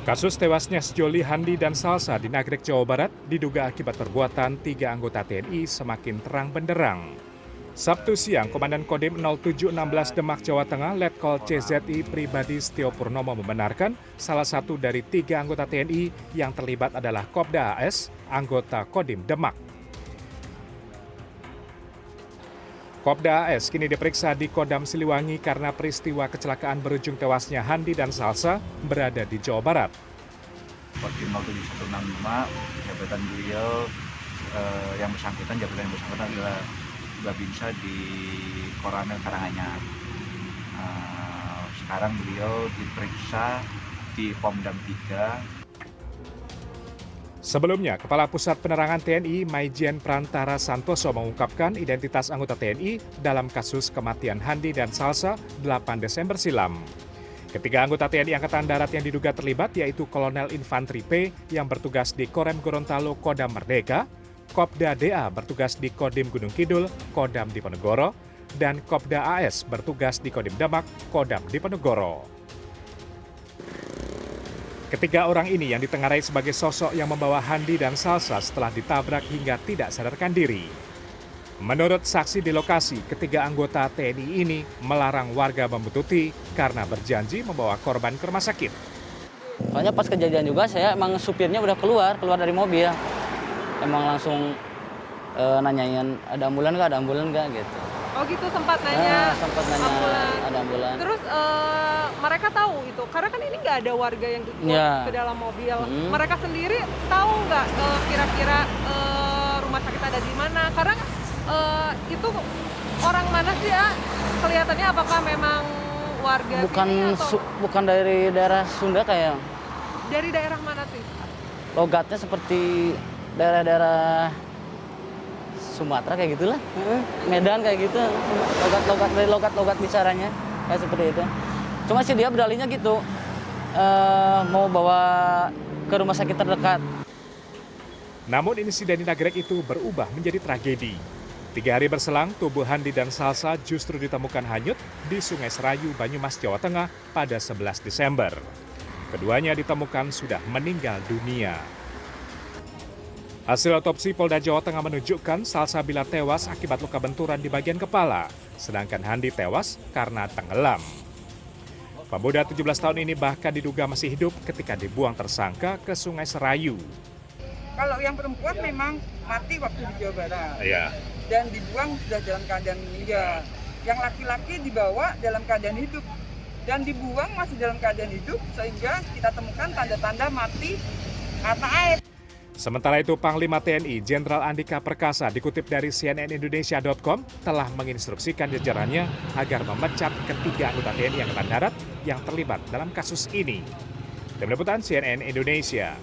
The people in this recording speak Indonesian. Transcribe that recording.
Kasus tewasnya sejoli Handi dan Salsa di Nagrek, Jawa Barat diduga akibat perbuatan 3 anggota TNI semakin terang benderang. Sabtu siang, Komandan Kodim 0716 Demak, Jawa Tengah, Letkol CZI Pribadi Setio Purnomo membenarkan salah satu dari 3 anggota TNI yang terlibat adalah Kopda AS, anggota Kodim Demak. Kopda AS kini diperiksa di Kodam Siliwangi karena peristiwa kecelakaan berujung tewasnya Handi dan Salsa berada di Jawa Barat. Kodim 0716 jabatan beliau jabatan yang bersangkutan adalah Babinsa di Koramil Karanganyar. Sekarang beliau diperiksa di Pomdam 3. Sebelumnya, Kepala Pusat Penerangan TNI Maijen Prantara Santoso mengungkapkan identitas anggota TNI dalam kasus kematian Handi dan Salsa 8 Desember silam. Ketiga anggota TNI Angkatan Darat yang diduga terlibat yaitu Kolonel Infantri P yang bertugas di Korem Gorontalo Kodam Merdeka, Kopda DA bertugas di Kodim Gunung Kidul, Kodam Diponegoro, dan Kopda AS bertugas di Kodim Demak, Kodam Diponegoro. Ketiga orang ini yang ditengarai sebagai sosok yang membawa Handi dan Salsa setelah ditabrak hingga tidak sadarkan diri. Menurut saksi di lokasi, ketiga anggota TNI ini melarang warga membututi karena berjanji membawa korban ke rumah sakit. Soalnya pas kejadian juga saya emang supirnya udah keluar dari mobil. Emang langsung nanyain ada ambulan nggak gitu. Oh gitu, sempat nanya. Sempat nanya ambulan. ada ambulan. Terus mereka tahu itu, karena kan ini nggak ada warga yang ikut ke dalam mobil. Mereka sendiri tahu nggak kira-kira rumah sakit ada di mana? Karena itu orang mana sih ya? Kelihatannya apakah memang warga sini atau bukan dari daerah Sunda kayak. Dari daerah mana sih? Logatnya seperti daerah-daerah Sumatera kayak gitulah. Medan kayak gitu. Logat bicaranya kayak seperti itu. Cuma sih dia berdalihnya gitu. Mau bawa ke rumah sakit terdekat. Namun insiden di Nagrek itu berubah menjadi tragedi. 3 hari berselang, tubuh Handi dan Salsa justru ditemukan hanyut di Sungai Serayu, Banyumas, Jawa Tengah pada 11 Desember. Keduanya ditemukan sudah meninggal dunia. Hasil otopsi Polda Jawa Tengah menunjukkan Salsa bila tewas akibat luka benturan di bagian kepala, sedangkan Handi tewas karena tenggelam. Pemuda 17 tahun ini bahkan diduga masih hidup ketika dibuang tersangka ke Sungai Serayu. Kalau yang perempuan memang mati waktu di Jawa Barat. Iya. Dan dibuang sudah dalam keadaan meninggal. Yang laki-laki dibawa dalam keadaan hidup dan dibuang masih dalam keadaan hidup sehingga kita temukan tanda-tanda mati karena air. Sementara itu, Panglima TNI Jenderal Andika Perkasa dikutip dari cnnindonesia.com telah menginstruksikan jajarannya agar memecat ketiga anggota TNI Angkatan Darat yang terlibat dalam kasus ini. Tim Liputan CNN Indonesia.